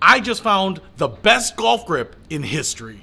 I just found the best golf grip in history.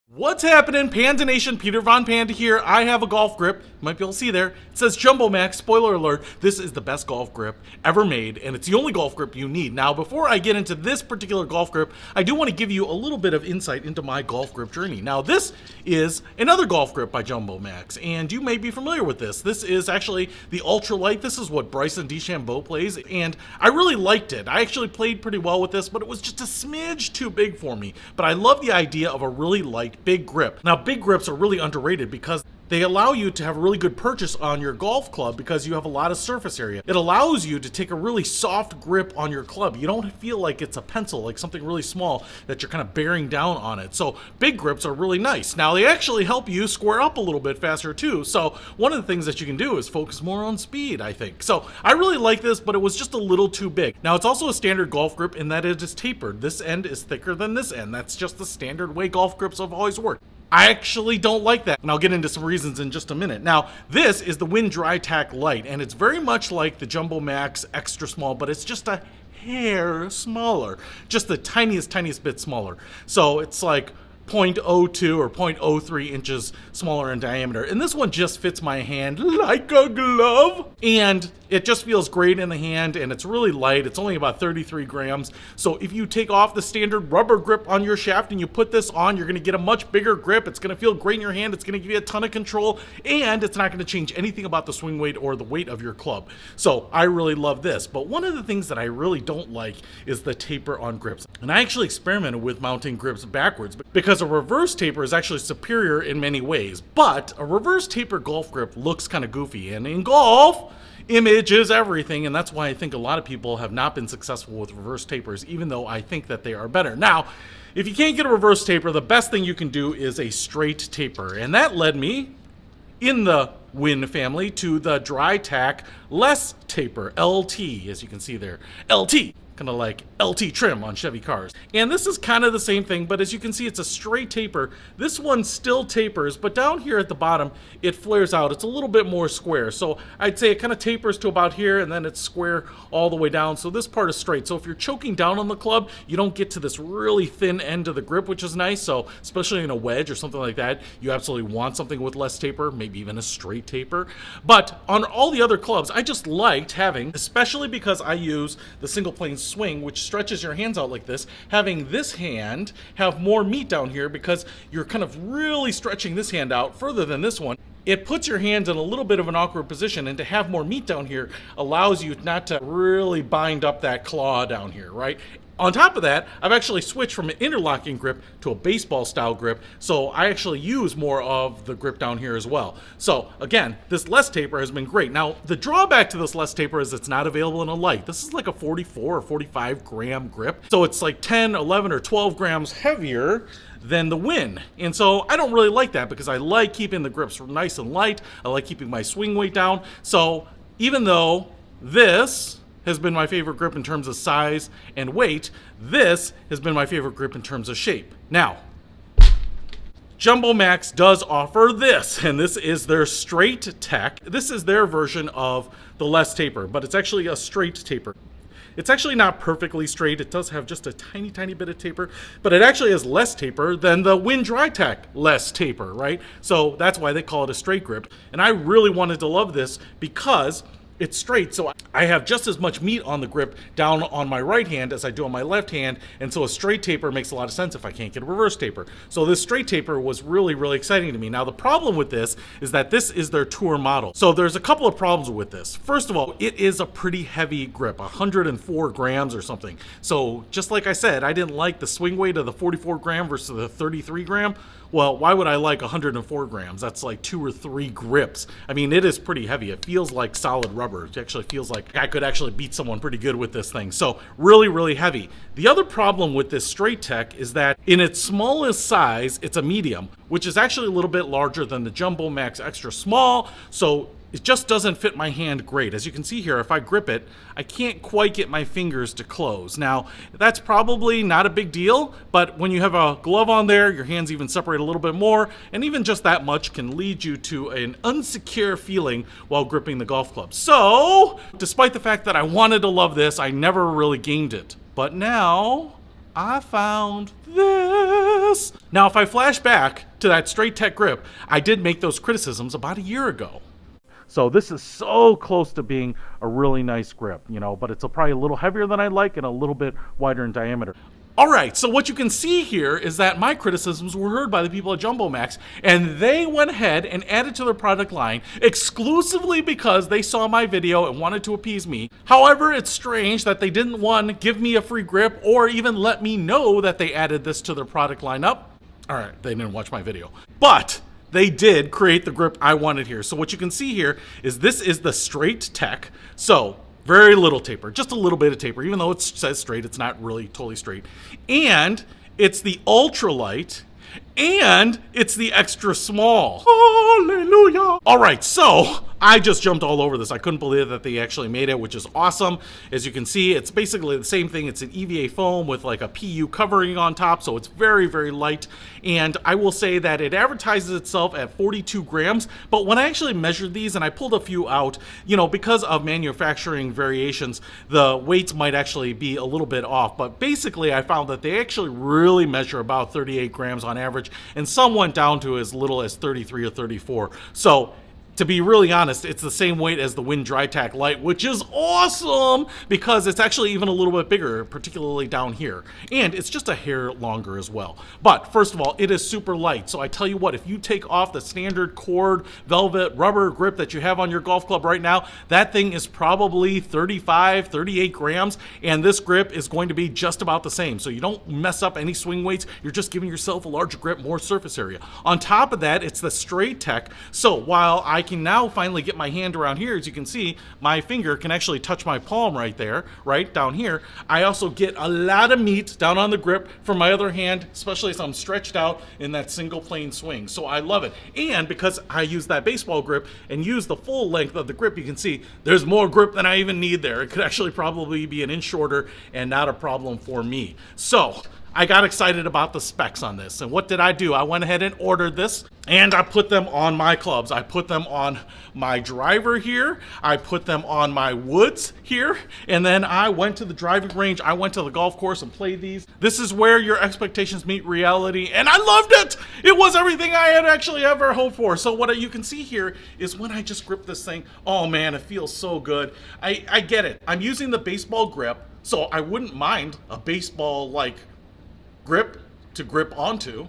What's happening, Panda Nation? Peter Von Panda here. I have a golf grip. You might be able to see there. It says JumboMax. Spoiler alert, this is the best golf grip ever made, and it's the only golf grip you need. Now, before I get into this particular golf grip, I do want to give you a little bit of insight into my golf grip journey. Now, this is another golf grip by JumboMax, and you may be familiar with this. This is actually the Ultralite. This is what Bryson DeChambeau plays, and I really liked it. I actually played pretty well with this, but it was just a smidge too big for me. But I love the idea of a really light, big grip. Now, big grips are really underrated because they allow you to have a really good purchase on your golf club because you have a lot of surface area. It allows you to take a really soft grip on your club. You don't feel like it's a pencil, like something really small that you're kind of bearing down on it. So big grips are really nice. Now, they actually help you square up a little bit faster too. So one of the things that you can do is focus more on speed, I think. So I really like this, but it was just a little too big. Now, it's also a standard golf grip in that it is tapered. This end is thicker than this end. That's just the standard way golf grips have always worked. I actually don't like that, and I'll get into some reasons in just a minute. Now, this is the Wind Dry Tack Lite, and it's very much like the JumboMax Extra Small, but it's just a hair smaller, just the tiniest bit smaller. So it's like 0.02 or 0.03 inches smaller in diameter, and this one just fits my hand like a glove, and it just feels great in the hand, and it's really light. It's only about 33 grams. So if you take off the standard rubber grip on your shaft and you put this on, you're going to get a much bigger grip. It's going to feel great in your hand. It's going to give you a ton of control, and it's not going to change anything about the swing weight or the weight of your club. So I really love this. But one of the things that I really don't like is the taper on grips. And I actually experimented with mounting grips backwards because a reverse taper is actually superior in many ways. But a reverse taper golf grip looks kind of goofy, and in golf, image is everything, and that's why I think a lot of people have not been successful with reverse tapers, even though I think that they are better. Now, if you can't get a reverse taper, the best thing you can do is a straight taper, and that led me, in the Win family, to the Dry Tack Less Taper, LT, as you can see there. LT. Kind of like LT trim on Chevy cars. And this is kind of the same thing, but as you can see, it's a straight taper. This one still tapers, but down here at the bottom, it flares out. It's a little bit more square. So I'd say it kind of tapers to about here, and then it's square all the way down. So this part is straight. So if you're choking down on the club, you don't get to this really thin end of the grip, which is nice. So especially in a wedge or something like that, you absolutely want something with less taper, maybe even a straight taper. But on all the other clubs, I just liked having, especially because I use the single plane swing, which stretches your hands out like this, having this hand have more meat down here because you're kind of really stretching this hand out further than this one. It puts your hands in a little bit of an awkward position, and to have more meat down here allows you not to really bind up that claw down here, right? On top of that, I've actually switched from an interlocking grip to a baseball style grip, so I actually use more of the grip down here as well. So again, this less taper has been great. Now, the drawback to this less taper is it's not available in a light. This is like a 44 or 45 gram grip, so it's like 10, 11, or 12 grams heavier than the Win. And so I don't really like that because I like keeping the grips nice and light. I like keeping my swing weight down. So even though this has been my favorite grip in terms of size and weight, this has been my favorite grip in terms of shape. Now, JumboMax does offer this, and this is their straight tech. This is their version of the less taper, but it's actually a straight taper. It's actually not perfectly straight. It does have just a tiny bit of taper, but it actually has less taper than the Wind Dry Tack Less Taper, right? So that's why they call it a straight grip. And I really wanted to love this because it's straight, so I have just as much meat on the grip down on my right hand as I do on my left hand, and so a straight taper makes a lot of sense if I can't get a reverse taper. So this straight taper was really exciting to me. Now, the problem with this is that this is their tour model. So there's a couple of problems with this. First of all, it is a pretty heavy grip, 104 grams or something. So just like I said, I didn't like the swing weight of the 44 gram versus the 33 gram. Well, why would I like 104 grams? That's like 2 or 3 grips. I mean, it is pretty heavy. It feels like solid rubber. It actually feels like I could actually beat someone pretty good with this thing. So really heavy. The other problem with this straight tech is that in its smallest size, it's a medium, which is actually a little bit larger than the JumboMax Extra Small. So it just doesn't fit my hand great. As you can see here, if I grip it, I can't quite get my fingers to close. Now, that's probably not a big deal, but when you have a glove on there, your hands even separate a little bit more, and even just that much can lead you to an unsecure feeling while gripping the golf club. So, despite the fact that I wanted to love this, I never really gamed it. But now, I found this. Now, if I flash back to that STR8 Tech grip, I did make those criticisms about a year ago. So this is so close to being a really nice grip, you know, but it's probably a little heavier than I like and a little bit wider in diameter. All right, so what you can see here is that my criticisms were heard by the people at JumboMax, and they went ahead and added to their product line exclusively because they saw my video and wanted to appease me. However, it's strange that they didn't, one, give me a free grip or even let me know that they added this to their product lineup. All right, they didn't watch my video. But they did create the grip I wanted here. So what you can see here is this is the STR8 Tech. So very little taper, just a little bit of taper. Even though it says straight, it's not really totally straight. And it's the Ultralite, and it's the extra small. Hallelujah. All right, so I just jumped all over this. I couldn't believe that they actually made it, which is awesome. As you can see, it's basically the same thing. It's an EVA foam with like a PU covering on top, so it's very, very light. And I will say that it advertises itself at 42 grams, but when I actually measured these and I pulled a few out, you know, because of manufacturing variations, the weights might actually be a little bit off. But basically, I found that they actually really measure about 38 grams on average, and some went down to as little as 33 or 34. So to be really honest, it's the same weight as the Wind Dry Tack Lite, which is awesome because it's actually even a little bit bigger, particularly down here. And it's just a hair longer as well. But first of all, it is super light. So I tell you what, if you take off the standard cord, velvet, rubber grip that you have on your golf club right now, that thing is probably 35, 38 grams. And this grip is going to be just about the same. So you don't mess up any swing weights. You're just giving yourself a larger grip, more surface area. On top of that, it's the STR8 Tech. So while I can now finally get my hand around here, as you can see, my finger can actually touch my palm right there, right down here. I also get a lot of meat down on the grip from my other hand, especially as I'm stretched out in that single plane swing. So I love it. And because I use that baseball grip and use the full length of the grip, you can see there's more grip than I even need there. It could actually probably be an inch shorter and not a problem for me. So I got excited about the specs on this. And what did I do? I went ahead and ordered this, and I put them on my clubs. I put them on my driver here. I put them on my woods here. And then I went to the driving range. I went to the golf course and played these. This is where your expectations meet reality. And I loved it. It was everything I had actually ever hoped for. So what you can see here is when I just grip this thing, oh man, it feels so good. I get it. I'm using the baseball grip, so I wouldn't mind a baseball like grip to grip onto,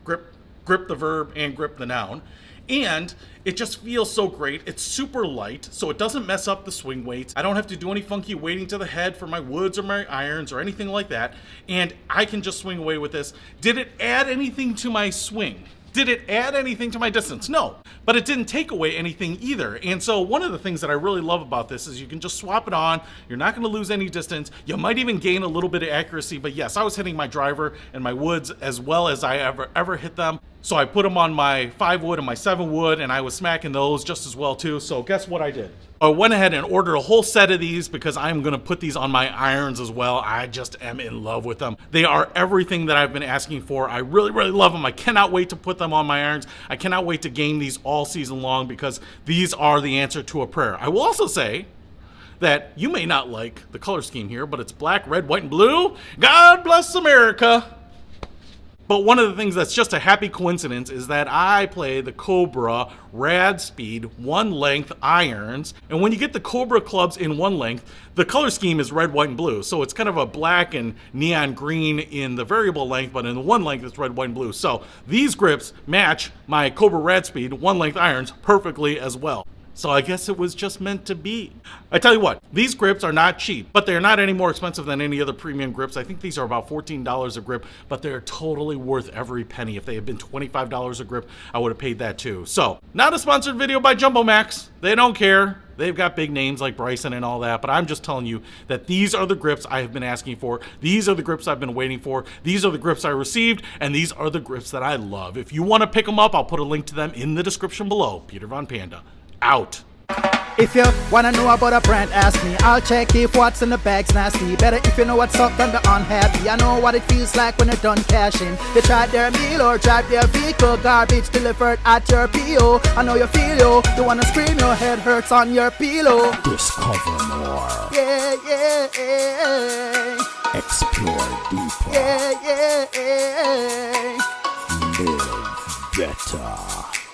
grip the verb and grip the noun, and it just feels so great. It's super light, so it doesn't mess up the swing weights. I don't have to do any funky weighting to the head for my woods or my irons or anything like that, and I can just swing away with this. Did it add anything to my swing? Did it add anything to my distance? No, but it didn't take away anything either. And so one of the things that I really love about this is you can just swap it on. You're not gonna lose any distance. You might even gain a little bit of accuracy, but yes, I was hitting my driver and my woods as well as I ever hit them. So I put them on my 5 wood and my 7 wood, and I was smacking those just as well too. So guess what I did? I went ahead and ordered a whole set of these because I'm gonna put these on my irons as well. I just am in love with them. They are everything that I've been asking for. I really, really love them. I cannot wait to put them on my irons. I cannot wait to game these all season long because these are the answer to a prayer. I will also say that you may not like the color scheme here, but it's black, red, white, and blue. God bless America. But one of the things that's just a happy coincidence is that I play the Cobra Rad Speed 1 length irons. And when you get the Cobra clubs in 1 length, the color scheme is red, white, and blue. So it's kind of a black and neon green in the variable length, but in the 1 length, it's red, white, and blue. So these grips match my Cobra Rad Speed 1 length irons perfectly as well. So I guess it was just meant to be. I tell you what, these grips are not cheap, but they're not any more expensive than any other premium grips. I think these are about $14 a grip, but they're totally worth every penny. If they had been $25 a grip, I would have paid that too. So, not a sponsored video by JumboMax. They don't care. They've got big names like Bryson and all that, but I'm just telling you that these are the grips I have been asking for. These are the grips I've been waiting for. These are the grips I received, and these are the grips that I love. If you want to pick them up, I'll put a link to them in the description below. Peter Von Panda, out. If you wanna know about a brand, ask me. I'll check if what's in the bag's nasty. Better if you know what's up than the unhappy. I know what it feels like when you're done cashing. They tried their meal or drive their vehicle. Garbage delivered at your PO. I know you feel yo. You wanna scream, your head hurts on your pillow. Discover more. Yeah, yeah, yeah. Explore deeper. Yeah, yeah, yeah. Live better.